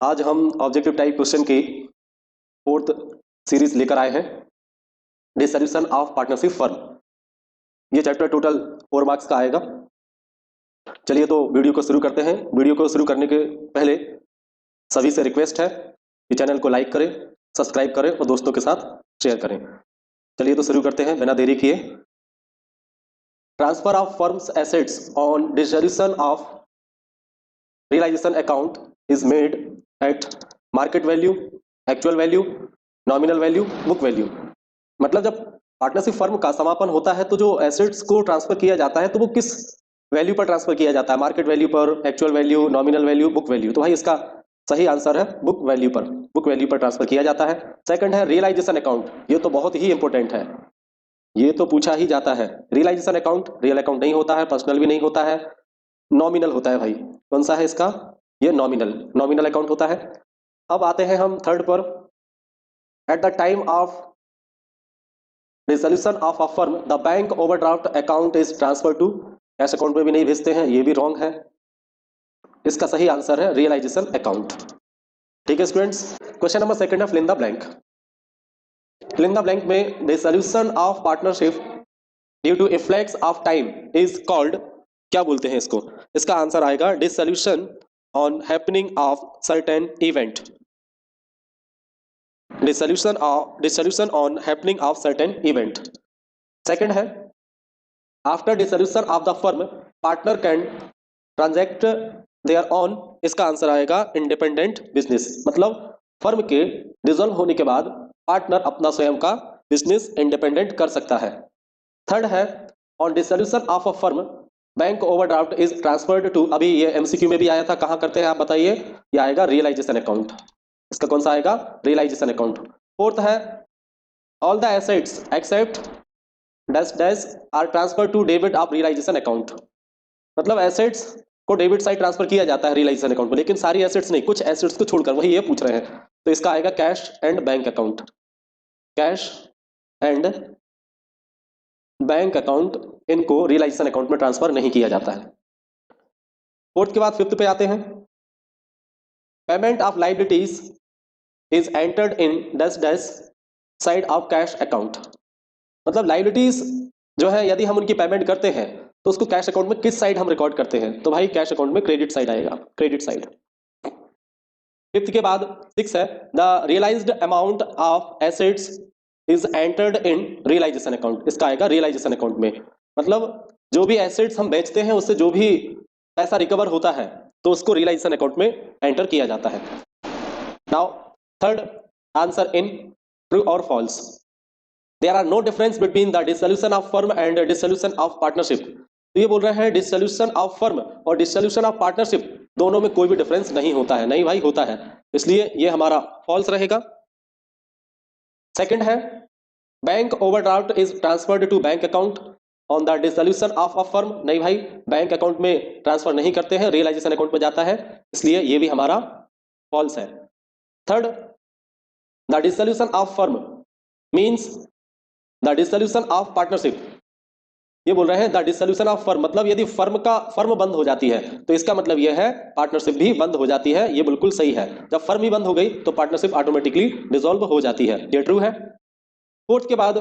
आज हम objective type question की फोर्थ सीरीज लेकर आए हैं, डिसोल्यूशन ऑफ पार्टनरशिप फर्म। ये चैप्टर टोटल 4 मार्क्स का आएगा। चलिए तो वीडियो को शुरू करते हैं। वीडियो को शुरू करने के पहले सभी से रिक्वेस्ट है कि चैनल को लाइक करें, सब्सक्राइब करें और दोस्तों के साथ शेयर करें। चलिए तो शुरू करते हैं बिना देरी किए। Transfer of firms assets on dissolution of realisation account is made at market value, actual value, nominal value, book value. मतलब जब पार्टनरशिप फर्म का समापन होता है तो जो एसेट्स को ट्रांसफर किया जाता है तो वो किस वैल्यू पर ट्रांसफर किया जाता है? मार्केट वैल्यू पर, actual value, nominal value, book value. तो भाई इसका सही आंसर है बुक वैल्यू पर। बुक वैल्यू पर ट्रांसफर किया जाता है। सेकंड है रियलाइजेशन अकाउंट। ये तो बहुत ही इंपॉर्टेंट है, ये तो पूछा ही जाता है। रियलाइजेशन अकाउंट रियल अकाउंट नहीं होता है, पर्सनल भी नहीं होता है, नॉमिनल होता है। भाई कौन सा है इसका? ये नॉमिनल अकाउंट होता है। अब आते हैं हम थर्ड पर। At the time of dissolution of a firm the bank overdraft account is transfer to, cash account में भी नहीं भेजते हैं, ये भी रॉन्ग है। इसका सही आंसर है रियलाइजेशन अकाउंट। ठीक है स्टूडेंट्स, क्वेश्चन नंबर सेकंड है fill in the blank. Fill in the blank में dissolution of partnership due to efflux of time is called, क्या बोलते हैं इसको? इसका आंसर आएगा dissolution on happening of certain event. Dissolution on happening of certain event. Second है after dissolution of the firm partner can transact there on. इसका answer आएगा independent business. मतलब फर्म के डिसॉल्व होने के बाद पार्टनर अपना स्वयं का बिजनेस इंडिपेंडेंट कर सकता है। थर्ड है on dissolution of a firm bank overdraft is transferred to, अभी ये एमसीक्यू में भी आया था, कहां करते हैं आप बताइए? ये आएगा रियलाइजेशन अकाउंट। इसका कौन सा आएगा? Realisation account. फोर्थ है all the assets except dash dash are transfer to debit of realisation account. मतलब एसेट्स को डेबिट साइड ट्रांसफर किया जाता है रियलाइजेशन अकाउंट में, लेकिन सारी एसेट्स नहीं, कुछ एसेट्स को छोड़कर, वही ये पूछ रहे हैं। तो इसका आएगा cash and bank account. Cash and bank account, इनको रियलाइजेशन अकाउंट में ट्रांसफर नहीं किया जाता है। फोर्थ के बाद फिफ्थ पे आते हैं। Payment of liabilities is entered in dash dash side of cash account. मतलब लायबिलिटीज जो है यदि हम उनकी पेमेंट करते हैं तो उसको कैश अकाउंट में किस साइड हम रिकॉर्ड करते हैं? तो भाई कैश अकाउंट में क्रेडिट साइड आएगा, क्रेडिट साइड। फिफ्थ के बाद सिक्स है the realised amount of assets is entered in realisation account. इसका आएगा रियलाइजेशन अकाउंट में। मतलब जो भी एसेट्स हम बेचते हैं उससे जो भी पैसा रिकवर होता है तो उसको रियलाइजेशन अकाउंट में एंटर किया जाता है। Now third answer in true और false. There are no difference between the dissolution of firm and dissolution of partnership. तो ये बोल रहे हैं डिसोल्यूशन ऑफ फर्म और डिसोल्यूशन ऑफ पार्टनरशिप दोनों में कोई भी डिफरेंस नहीं होता है। नहीं भाई, होता है, इसलिए ये हमारा फॉल्स रहेगा। सेकंड है bank overdraft is transferred to bank account on the dissolution of a firm. नहीं भाई, बैंक अकाउंट में ट्रांसफर नहीं करते हैं, रियलाइजेशन अकाउंट में जाता है, इसलिए ये भी हमारा फॉल्स है। Third the dissolution of firm means the dissolution of partnership. ये बोल रहे हैं द डिसोल्यूशन ऑफ फर्म, मतलब यदि फर्म बंद हो जाती है तो इसका मतलब यह है पार्टनरशिप भी बंद हो जाती है। ये बिल्कुल सही है, जब फर्म ही बंद हो गई तो पार्टनरशिप ऑटोमेटिकली डिसॉल्व हो जाती है। ये ट्रू है। फोर्थ के बाद,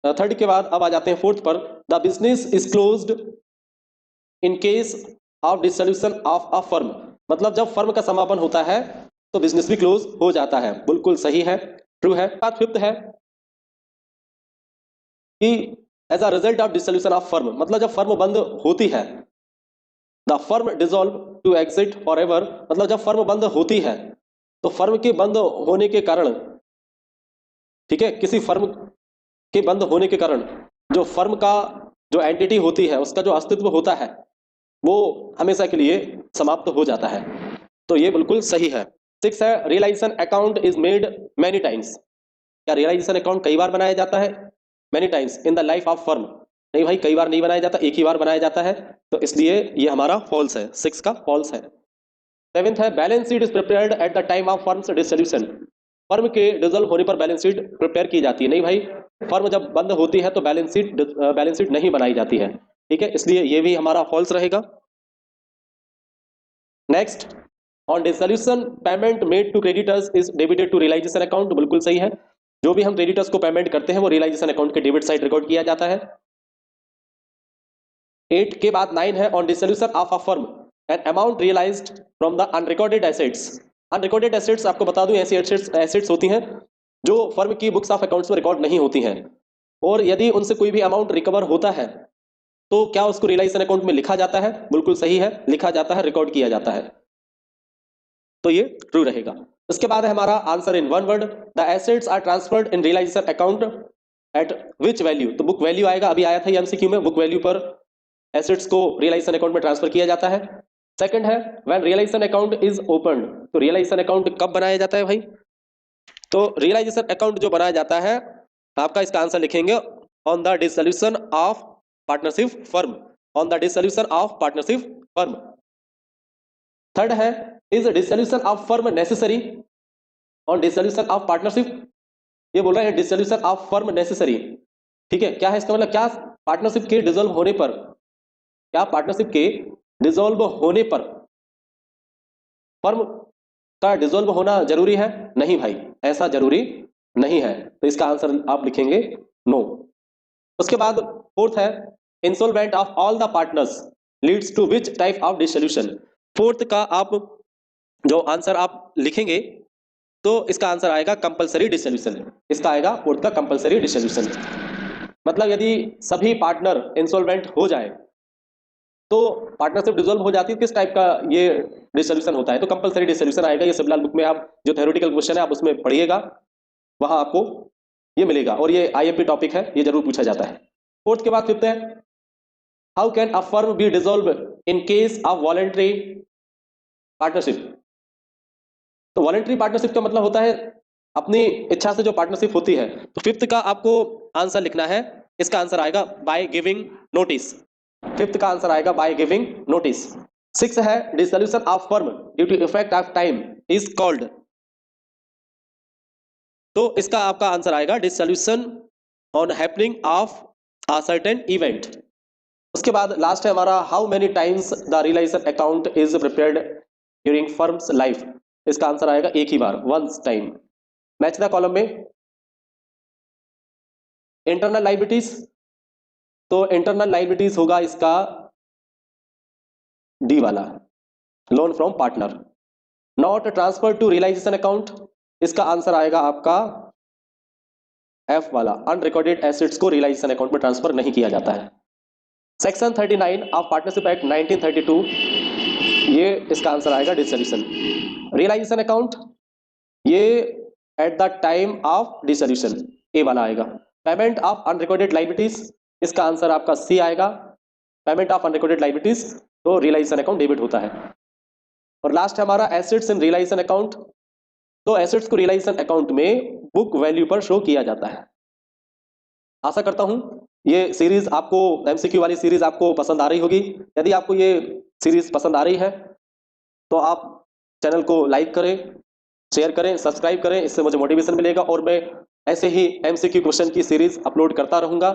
थर्ड के बाद अब आ जाते हैं फोर्थ पर। The business is closed in case of dissolution of a firm. मतलब जब फर्म का समापन होता है तो बिजनेस भी क्लोज हो जाता है। बिल्कुल सही है, ट्रू है। बात फिफ्थ है कि as a result of dissolution of firm, मतलब जब फर्म बंद होती है the firm dissolve to exit for ever. मतलब जब फर्म बंद होती है तो फर्म के बंद होने के कारण, ठीक है, किसी फर्म के बंद होने के कारण जो फर्म का जो एंटिटी होती है उसका जो अस्तित्व होता है वो हमेशा के लिए समाप्त हो जाता है। तो ये बिल्कुल सही है। सिक्स है realisation account is made many times. क्या रियलाइजेशन अकाउंट कई बार बनाया जाता है? Many times in the life of firm. नहीं भाई, कई बार नहीं बनाया जाता, एक ही बार बनाया जाता है, तो इसलिए ये हमारा फॉल्स है, सिक्स का फॉल्स है। सेवेंथ है balance sheet is prepared eight the time of firms dissolution. Firm के डिसॉल्व होने पर बैलेंस शीट प्रिपेयर की जाती है। नहीं भाई, फर्म जब बंद होती है तो बैलेंस शीट नहीं बनाई जाती है, ठीक है, इसलिए ये भी हमारा फॉल्स रहेगा। Next on dissolution payment made to creditors is debited to realisation account, बिल्कुल सही है। जो भी हम क्रेडिटर्स को पेमेंट करते हैं वो रियलाइजेशन अकाउंट के डेबिट साइड रिकॉर्ड किया जाता है। 8 के बाद 9 है on dissolution of a firm an amount realised from the unrecorded assets. Unrecorded assets आपको बता दूं ऐसी एसेट्स होती हैं जो फर्म की बुक्स ऑफ अकाउंट्स में रिकॉर्ड नहीं होती हैं, और यदि उनसे कोई भी अमाउंट रिकवर होता है तो क्या उसको रियलाइजेशन अकाउंट में लिखा जाता है? बिल्कुल सही है, लिखा जाता है, रिकॉर्ड किया जाता है, तो ये ट्रू रहेगा। उसके बाद है हमारा answer in one word, the assets are transferred in realisation account at which value. तो बुक वैल्यू आएगा, अभी आया था ये एमसीक्यू में, बुक वैल्यू पर एसेट्स को रियलाइजेशन अकाउंट में ट्रांसफर किया जाता है। सेकंड है when realisation account is opened, तो रियलाइजेशन अकाउंट कब बनाया जाता है भाई? तो रियलाइजेशन अकाउंट जो बनाया जाता है आपका, इसका आंसर लिखेंगे on the dissolution of partnership firm, on the dissolution of partnership firm. Third है is dissolution of firm necessary on dissolution of partnership, ये बोल रहे हैं डिसोल्यूशन ऑफ फर्म नेसेसरी, ठीक है। क्या है इसका मतलब? क्या पार्टनरशिप के डिसॉल्व होने पर, क्या पार्टनरशिप के डिसॉल्व होने पर फर्म का डिसॉल्व होना जरूरी है? नहीं भाई, ऐसा जरूरी नहीं है, तो इसका आंसर आप लिखेंगे नो। उसके बाद फोर्थ है insolvent of all the partners leads to which type of dissolution. Fourth का आप जो आंसर आप लिखेंगे तो इसका आंसर आएगा कंपलसरी डिसोल्यूशन, इसका आएगा फोर्थ का कंपलसरी डिसोल्यूशन। मतलब यदि सभी पार्टनर इंसॉल्वेंट हो जाए तो पार्टनरशिप डिसॉल्व हो जाती है, किस टाइप का ये डिसोल्यूशन होता है? तो कंपलसरी डिसोल्यूशन आएगा। ये सिविल बुक में आप जो थ्योरेटिकल क्वेश्चन है आप उसमें पढ़िएगा, वहां आपको ये मिलेगा, और ये आईएमपी टॉपिक है, ये जरूर पूछा जाता है। फोर्थ के बाद फिफ्थ है how can a firm B dissolve in case of voluntary partnership. तो वॉलंटरी पार्टनरशिप का मतलब होता है अपनी इच्छा से जो पार्टनरशिप होती है। तो फिफ्थ का आपको आंसर लिखना है, इसका आंसर आएगा बाय गिविंग नोटिस, फिफ्थ का आंसर आएगा बाय गिविंग नोटिस। सिक्स है dissolution of firm due to effect of time is called, तो इसका आपका आंसर आएगा dissolution on happening of a certain event. उसके बाद लास्ट है हमारा how many times the realization account is prepared during firms life, इसका आंसर आएगा एक ही बार, once time. Match the column में इंटरनल लायबिलिटीज, तो इंटरनल लायबिलिटीज होगा इसका डी वाला, loan from partner. Not transfer to realisation account, इसका आंसर आएगा आपका एफ वाला, अनरिकॉर्डेड एसेट्स को रियलाइजेशन अकाउंट में ट्रांसफर नहीं किया जाता है। सेक्शन 39 ऑफ पार्टनरशिप एक्ट 1932, ये इसका आंसर आएगा डिसोल्यूशन। रियलाइजेशन अकाउंट ये at the time of dissolution, A वाला आएगा। पेमेंट ऑफ अनरिकॉर्डेड लायबिलिटीज, इसका आंसर आपका सी आएगा, पेमेंट ऑफ अनरिकॉर्डेड लायबिलिटीज, तो रियलाइजेशन अकाउंट डेबिट होता है। और लास्ट है हमारा एसेट्स इन रियलाइजेशन अकाउंट, तो एसेट्स को रियलाइजेशन अकाउंट में बुक वैल्यू पर शो किया जाता है। आशा करता हूं ये सीरीज आपको, एमसीक्यू वाली सीरीज आपको पसंद आ रही होगी। यदि आपको ये सीरीज पसंद आ रही है तो आप चैनल को लाइक करें, शेयर करें, सब्सक्राइब करें, इससे मुझे मोटिवेशन मिलेगा और मैं ऐसे ही एमसीक्यू क्वेश्चन की सीरीज अपलोड करता रहूंगा।